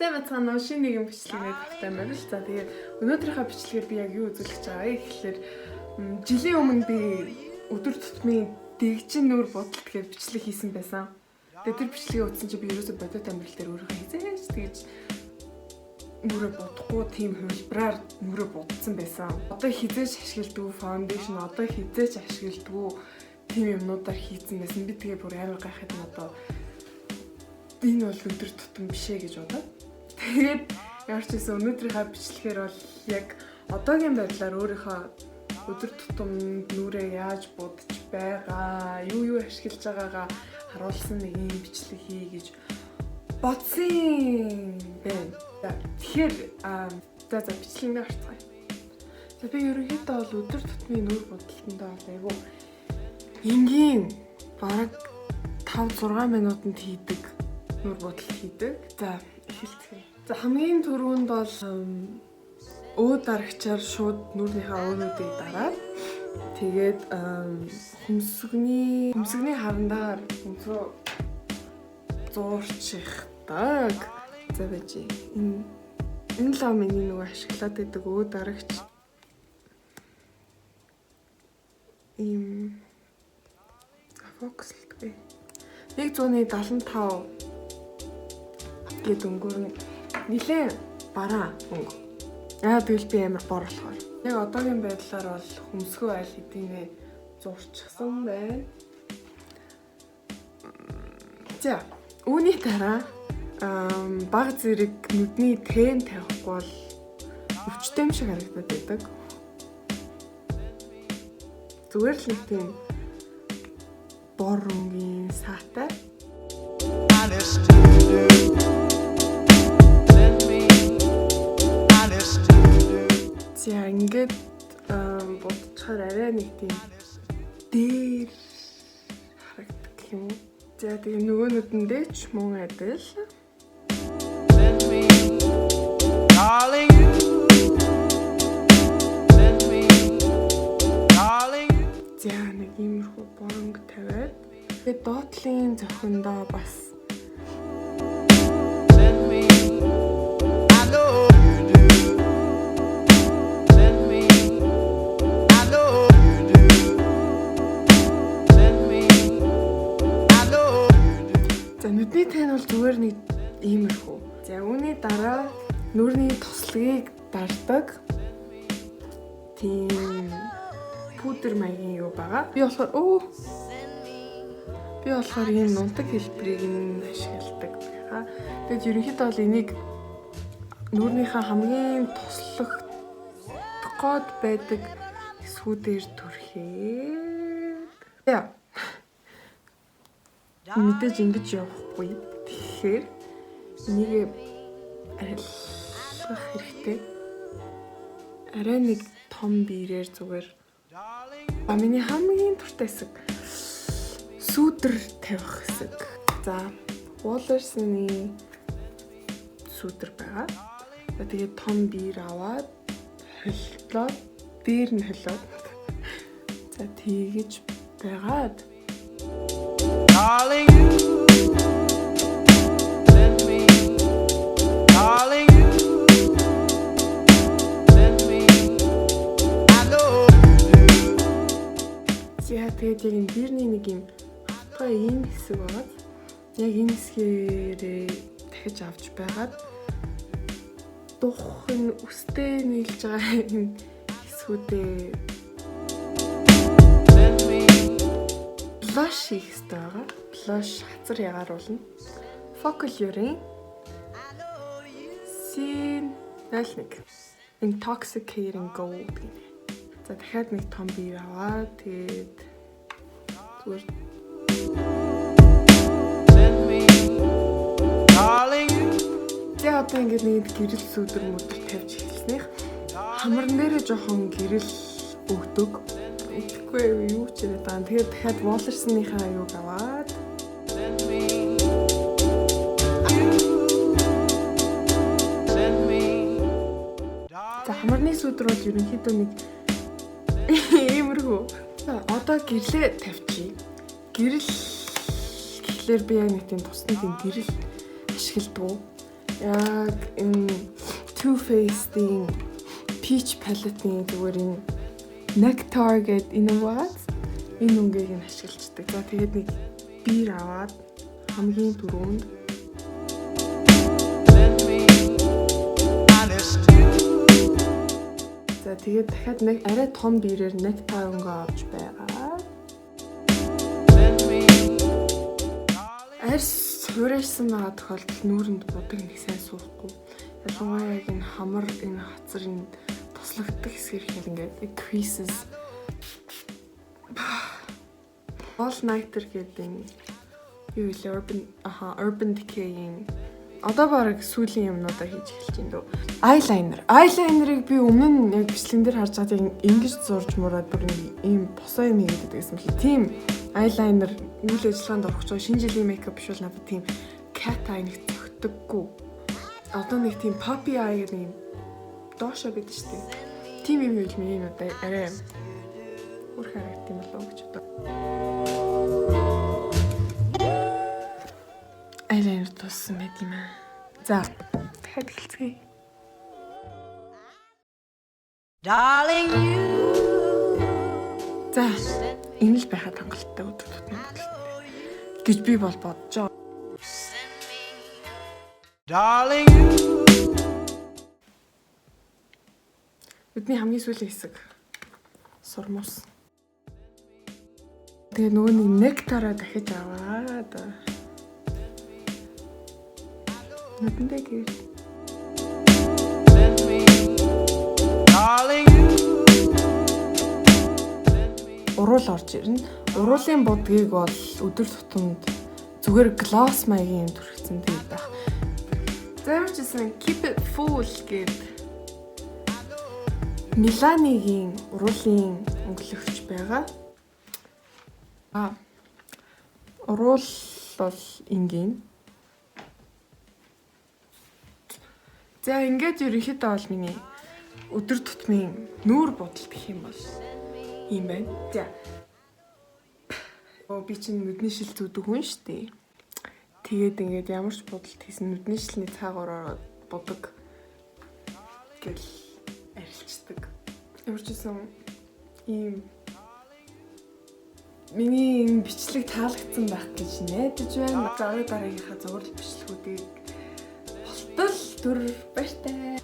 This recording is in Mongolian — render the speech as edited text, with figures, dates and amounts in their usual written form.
Бацхан шинэ нэгэн бичлэгээ тавтай байна л. За тэгээд өнөөдрийнхөө бичлэгээр би яг юу үзүүлэх гэж байгаа гэхэлэр жилийн өмнө би өдөр тутмын дэгжин нүур бодолт гэж бичлэг хийсэн байсан. Тэгээд тэр бичлэгээ үзсэн чи би ерөөсө бодит амьдрал дээр өөрөө хизээч тэгж нүрээ бодохгүй тийм хувилбараар нүрээ бодсон байсан. Одоо хизээч ашигладаг фаундейшн, одоо хизээч ашигладаг тийм юмнуудаар хийцэн байсан. Би тэгээ бүр амар гайхаад нь одоо энэ бол өдөр тутам биш ээ гэж бодоод. Тэгээд ямар ч гэсэн өнөөдрийнхөө бичлэгээр бол яг одоогийн байдлаар өөрийнхөө өдөр тутам нүрээ яаж бодож байгаа, юу ашиглаж байгаагаа харуулсан нэг юм бичлэг хий гэж бодсон байна. Тэгэхээр за бичлэгээ харцгаая. За би ерөнхийдөө бол өдөр тутмын нүр бодолтондоо бол айгүй энгийн бараг 5-6 минутанд хийдэг нүр бодолт хийдэг. За эхэлцгээе. За хамгийн түрүүнд бол өө дарагчаар шууд нүрийнхээ өөнүүдийг дараад тэгээд хөмсгний харандаар хөмсгөө зуурчихдаг. За байж энэ л миний нөгөө ашиглаад байдаг өө дарагч фокуслтгүй 175 гээд өнгөрнө. Нилээн бараа өнгө. Тэгэл би амар бор болохоор. Яг одоогийн байдлаар бол хөмсгөө аль хэдийнэ зурчихсан байна. За үүний дараа баг зэрэг нүдний тэн тавихгүй бол өвчтэй юм шиг харагдаад байдаг. Зүгээр л нэг тийм бор өнгийн саатай. За ингээд бодцохоор арай нэг тийм дээр харагддаг юм. За тэгээ нөгөө нүдэндээ ч мөн адил. За нэг иймэрхүү боронг тавиад тэгээ доотлын зохиндоо бас нүдний тань бол зүгээр нэг иймэрхүү. За үүний дараа нүрийн тослогийг дардаг тийм пудер маягийн юу байгаа. Би болохоор ийм нунтаг хэлбэрийг нь ашигладаг байгаа. Тэгээд ерөнхийдөө бол энийг нүрийнхээ хамгийн тослох гоод байдаг эсвүүдээр түрхээ. Яа. Мэдээж ингэж явахгүй. Тэгэхээр энийг арилгах хэрэгтэй. Арай нэг том биерээр зүгээр. Миний хамгийн туртай хэсэг сүүдэр тавих хэсэг. За, Waller's-ны сүүдэр байгаа. За тэгээд том биер аваад холилоод, дээр нь холиод. За тэгэж байгаад calling you, send me, calling you, send me, I know you do. За тэгээд яг энэ бирний нэг юм хатгай ийм хэсэг байгаа. Яг энэ хэсгээрээ дахиж авч байгаад духын үстэй нийлж байгаа энэ хэсгүүдээ blush хийх хэрэгтэй байгаа. Blush хацар ягаруулна. Focallure-ийн C01 Intoxicating Gold гэнэ. За дахиад нэг том биер аваад тэгээд зүгээр одоо ингээд нэг гэрэл сүдэр мөдөр тавьж эхэлснийх. Хамран дээрээ жоохон гэрэл өгдөг. Итгэхгүй юу ч яриад байгаа. Тэгээд дахиад Waller's-ныхаа юуг аваад за хамрны сүдэр бол ерөнхийдөө нэг иймэрхүү. Одоо гэрлээ тавьчих. Гэрэл гэхлээр би яг нэг тийм тусны тийм гэрэл ашигладаг. Яг энэ Too Faced-ийн Peach Palette-ийн зүгээр энэ Nectar гэдэг энэ уугаад энэ өнгийг нь ашиглаждаг. За тэгээд нэг бир аваад хамгийн түрүүнд за тэгээд дахиад нэг арай том бирээр Nectar өнгөө авч байгаа. Арьс суурайсан байгаа тохиолдолд нүүрэнд будаг нэг сайн суухгүй. Ялангуяа яг энэ хамар энэ хацар энэ туслагддаг хэсгэр ихээр ингээд creases All Nighter гэдэг энэ юу вэ Urban Decay-ийн одоо бараг сүүлийн юмнуудаа хийж эхэлж байна дөө. Eyeliner-ыг би өмнө нь яг бичлэгэн дээр харж байгаад яг ингэж зурж мураад бүр ийм босоо юм хийгээд байсан юм шиг. Тийм eyeliner үйл ажиллагаанд орох гэж шинэ жилийн мейкап биш бол надад тийм cat eye нэг зөгтөггүй. Одоо нэг тийм puppy eye гэдэг юм доошоо байдаг шүү дээ. Тийм юм үйл миний надад арай өөр харагд юм болов гэж бодоо. Eyeliner туссан байт юм аа. За, дахиад эхэлцгээе. Darling you. За, энэ л байхад хангалттай өдөр тутмын бодолтой гэж би бол бодож байгаа. Darling you. Бидний хамгийн сүүлийн хэсэг сурмус. Тэгээ нөгөө нэг нектараа дахиж аваад Нүдэндээ гэр. Уруул орж ирнэ. Уруулын будгийг бол өдөр тутамд зүгээр глосс маягийн юм түрхсэн тийм байх. За ямар ч гэсэн Keep It Full гэдэг Milani-гийн уруулын өнгөлөгч байгаа. Уруул бол энгийн. За ингээд ерөнхийдөө бол миний өдөр тутмын нүүр бодол гэх юм бол ийм байна. За. Би чинь нүдний шил зүүдэг хүн шүү дээ. Тэгээд ингээд ямар ч бодолт хийсэн нүдний шилний цаагаараа бодог гэл арилчдаг. Ямар ч гэсэн ийм миний энэ бичлэг таалагдсан байх гэж найдаж байна. Дараагийнхаа зураг бичлэгүүдийг төр баяртай.